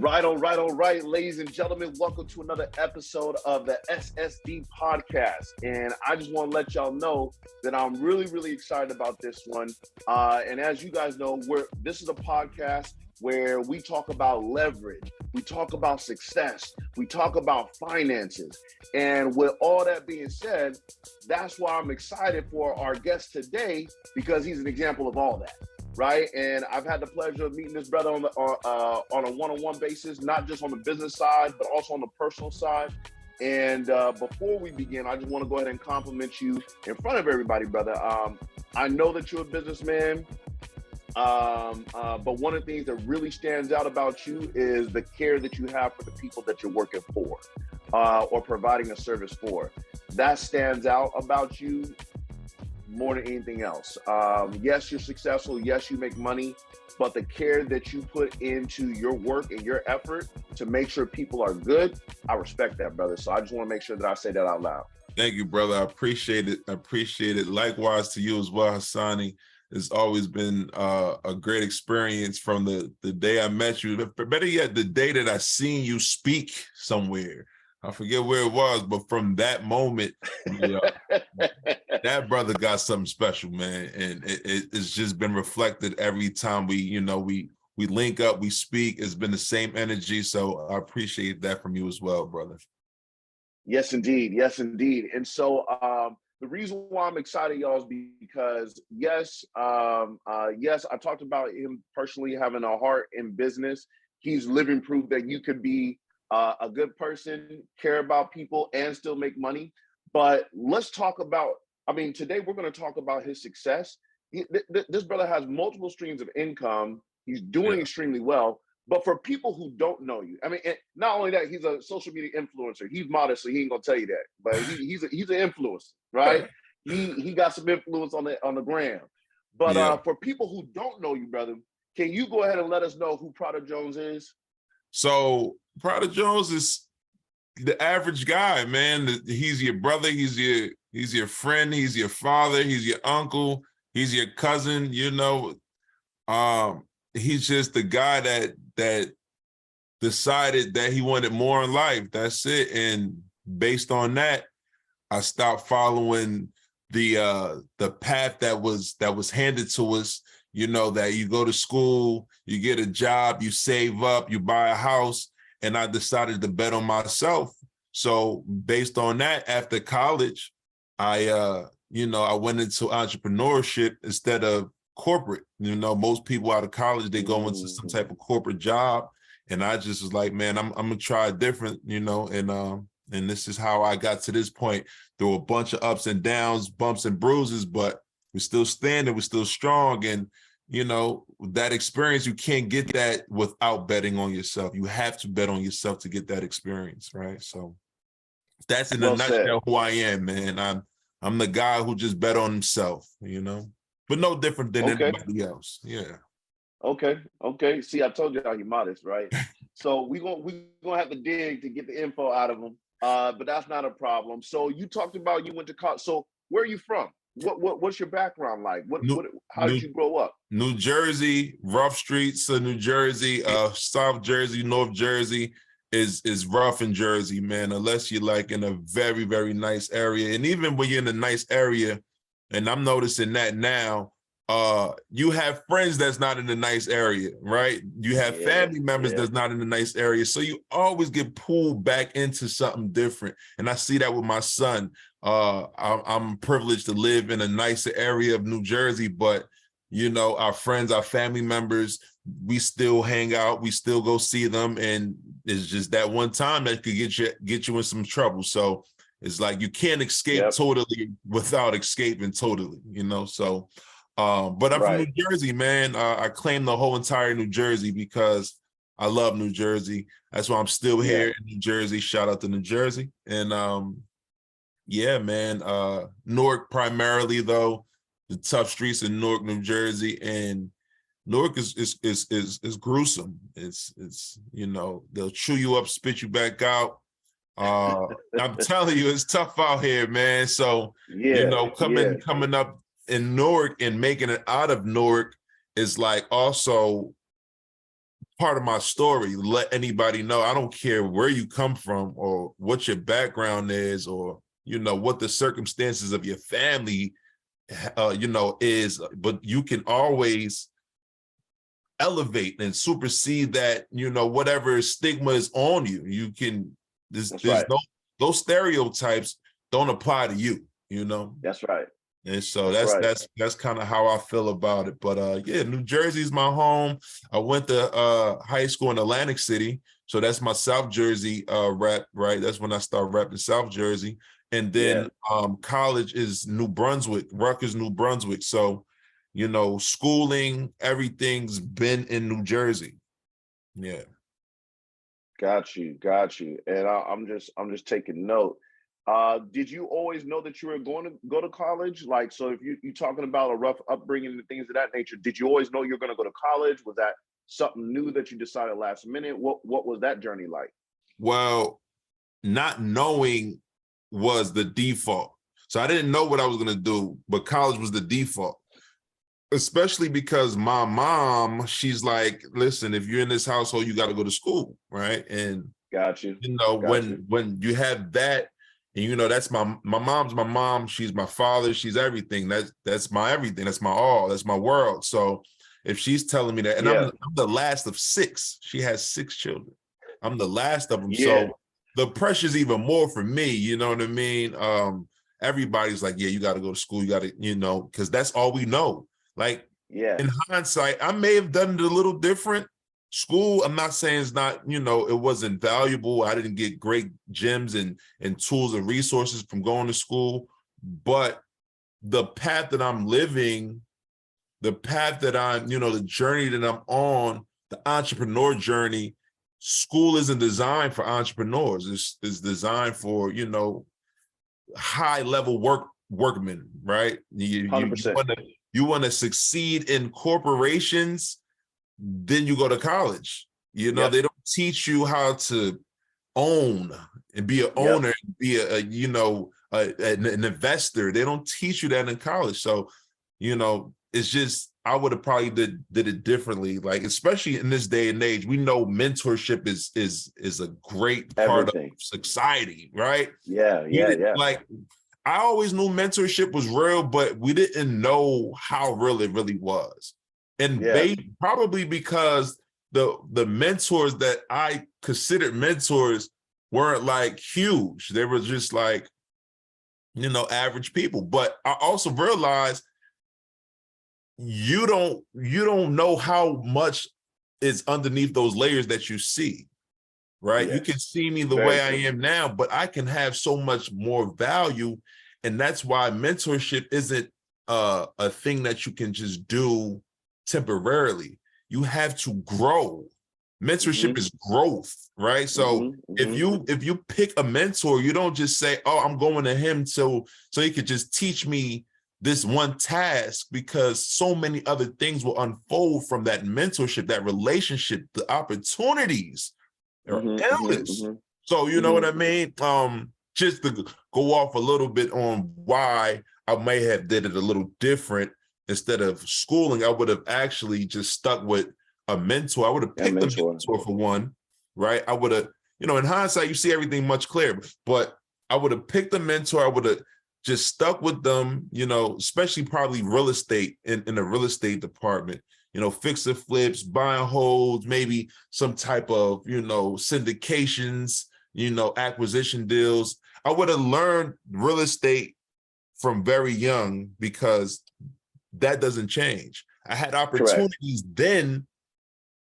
All right, ladies and gentlemen, welcome to another episode of the SSD podcast. And I just want to let y'all know that I'm really excited about this one. And as you guys know, this is a podcast where we talk about leverage, we talk about success, we talk about finances. And with all that being said, that's why I'm excited for our guest today, because he's an example of all that. Right, and I've had the pleasure of meeting this brother on a one-on-one basis, not just on the business side, but also on the personal side. And before we begin, I just want to go ahead and compliment you in front of everybody, brother. I know that you're a businessman, but one of the things that really stands out about you is the care that you have for the people that you're working for or providing a service for. That stands out about you more than anything else. Yes, you're successful. Yes, you make money, but the care that you put into your work and your effort to make sure people are good, I respect that, brother. So I just want to make sure that I say that out loud. Thank you, brother. I appreciate it. Likewise to you as well, Hassani. It's always been a great experience from the day I met you. Better yet, the day that I seen you speak somewhere. I forget where it was, but from that moment, that brother got something special, man. And it's just been reflected every time we link up, we speak. It's been the same energy. So I appreciate that from you as well, brother. Yes, indeed. Yes, indeed. And so the reason why I'm excited, y'all, is because yes, I talked about him personally having a heart in business. He's living proof that you could be a good person, care about people, and still make money. But let's talk about, today we're going to talk about his success. This brother has multiple streams of income. He's doing extremely well. But for people who don't know you, not only that, he's a social media influencer. He's modest, so he ain't gonna tell you that. But he's an influencer, right? He got some influence on the gram. But for people who don't know you, brother, can you go ahead and let us know who Prada Jones is? So Prada Jones is the average guy, man. He's your brother, he's your friend, he's your father, he's your uncle, he's your cousin, he's just the guy that decided that he wanted more in life. That's it. And based on that, I stopped following the path that was handed to us. That you go to school, you get a job, you save up, you buy a house, and I decided to bet on myself. So based on that, after college, I went into entrepreneurship instead of corporate. Most people out of college, they go into some type of corporate job, and I just was like, man, I'm gonna try different, and this is how I got to this point. There were a bunch of ups and downs, bumps and bruises, but we're still standing, we're still strong. And, that experience, you can't get that without betting on yourself. You have to bet on yourself to get that experience, right? So that's in a nutshell who I am, man. I'm the guy who just bet on himself, but no different than anybody else. Yeah. Okay. See, I told you how he modest, right? So we're gonna have to dig to get the info out of him. But that's not a problem. So you talked about you went to college. So where are you from? What's your background like? How did you grow up? New Jersey, rough streets of New Jersey, South Jersey, North Jersey is rough in Jersey, man, unless you're like in a very, very nice area. And even when you're in a nice area, and I'm noticing that now, you have friends that's not in a nice area, right? You have family members that's not in a nice area. So you always get pulled back into something different. And I see that with my son. I'm privileged to live in a nicer area of New Jersey, but our friends, our family members, we still hang out, we still go see them. And it's just that one time that could get you in some trouble. So it's like, you can't escape totally without escaping totally, so. But I'm from New Jersey, man. I claim the whole entire New Jersey because I love New Jersey. That's why I'm still here in New Jersey. Shout out to New Jersey. And Newark primarily, though, the tough streets in Newark, New Jersey. And Newark is gruesome. It's they'll chew you up, spit you back out. I'm telling you, it's tough out here, man. So coming up in Newark and making it out of Newark is like also part of my story. Let anybody know. I don't care where you come from or what your background is, or what the circumstances of your family is, but you can always elevate and supersede that, whatever stigma is on you. You can, there's right. no, those stereotypes don't apply to you, That's right. And so that's kind of how I feel about it. But yeah, New Jersey's my home. I went to high school in Atlantic City, so that's my South Jersey rep, right? That's when I started repping South Jersey. And then college is New Brunswick, Rutgers, New Brunswick. So, schooling, everything's been in New Jersey. Yeah. Got you. And I'm just taking note. Did you always know that you were going to go to college? Like, so if you're talking about a rough upbringing and things of that nature, did you always know you're going to go to college? Was that something new that you decided last minute? What was that journey like? Well, not knowing was the default. So I didn't know what I was going to do, but college was the default. Especially because my mom, she's like, listen, if you're in this household, you got to go to school, right? And got you. When you have that, and that's my mom's my mom, she's my father, she's everything. That's my everything, that's my all, that's my world. So if she's telling me that, and I'm the last of 6, she has 6 children. I'm the last of them. So the pressure's even more for me, you know what I mean? Everybody's like, yeah, you got to go to school, you got to, because that's all we know. Like, in hindsight, I may have done it a little different. School, I'm not saying it's not, it wasn't valuable. I didn't get great gems and tools and resources from going to school. But the path that I'm living, the path that I'm, the journey that I'm on, the entrepreneur journey, school isn't designed for entrepreneurs. It's designed for, high level workmen, right? 100%. You want to succeed in corporations, then you go to college. They don't teach you how to own and be an owner, be an investor. They don't teach you that in college. So, it's just, I would have probably did it differently. Like, especially in this day and age, we know mentorship is a great part of society, right? Yeah. Like, I always knew mentorship was real, but we didn't know how real it really was. And probably because the mentors that I considered mentors weren't like huge. They were just like, average people. But I also realized you don't know how much is underneath those layers that you see. Right? Yes. You can see me the way I am now, but I can have so much more value. And that's why mentorship isn't a thing that you can just do temporarily. You have to grow. Mentorship is growth, right? So if you pick a mentor, you don't just say, oh, I'm going to him so he could just teach me this one task, because so many other things will unfold from that mentorship, that relationship, the opportunities. So you know what I mean? Just to go off a little bit on why I may have did it a little different. Instead of schooling, I would have actually just stuck with a mentor. I would have picked a mentor for one, right? I would have, in hindsight, you see everything much clearer, but I would have picked a mentor. I would have just stuck with them, especially probably real estate in the real estate department. Fix and flips, buy and holds, maybe some type of, syndications, acquisition deals. I would have learned real estate from very young, because that doesn't change. I had opportunities then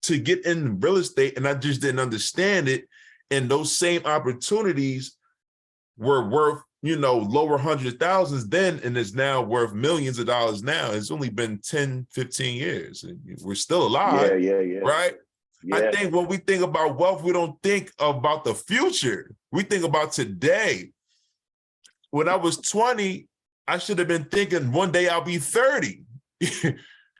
to get in real estate, and I just didn't understand it. And those same opportunities were worth, lower hundreds of thousands then, and is now worth millions of dollars now. It's only been 10, 15 years. And we're still alive, right? Yeah. I think when we think about wealth, we don't think about the future. We think about today. When I was 20, I should have been thinking one day I'll be 30. Because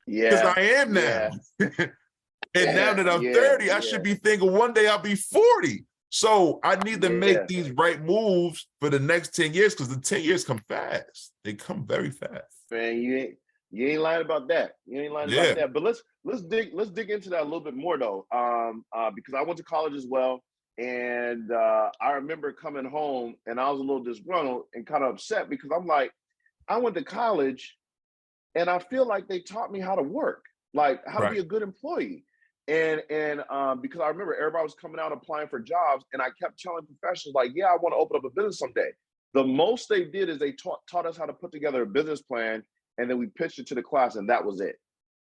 I am now. And now that I'm 30, I should be thinking one day I'll be 40. So I need to make these right moves for the next 10 years, because the 10 years come fast. They come very fast. Man, You ain't lying about that. You ain't lying about Yeah. that. But let's dig into that a little bit more though, because I went to college as well, and I remember coming home and I was a little disgruntled and kind of upset because I'm like, I went to college and I feel like they taught me how to work, like how to be Right. a good employee. And because I remember everybody was coming out applying for jobs, and I kept telling professionals like, yeah, I want to open up a business someday. The most they did is they taught us how to put together a business plan, and then we pitched it to the class, and that was it.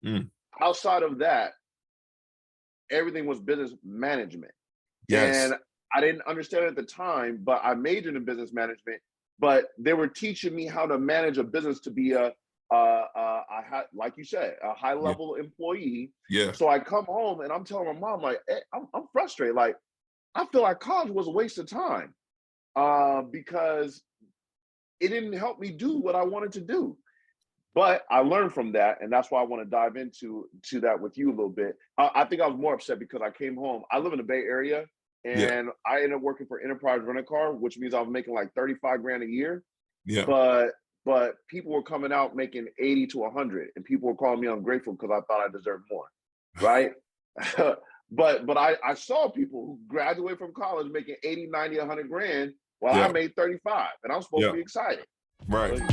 Mm. Outside of that, everything was business management. Yes. And I didn't understand it at the time, but I majored in business management. But they were teaching me how to manage a business to be like you said, a high Yeah. level employee. Yeah. So I come home and I'm telling my mom, like, hey, I'm frustrated. Like, I feel like college was a waste of time because it didn't help me do what I wanted to do. But I learned from that, and that's why I want to dive into that with you a little bit. I think I was more upset because I came home. I live in the Bay Area, Yeah. and I ended up working for Enterprise Rent a Car, which means I was making like 35 grand a year. Yeah. But people were coming out making 80 to 100, and people were calling me ungrateful because I thought I deserved more, right? but I saw people who graduated from college making 80, 90, 100 grand while I Yeah. made 35, and I'm supposed to Yeah. be excited. Right. So,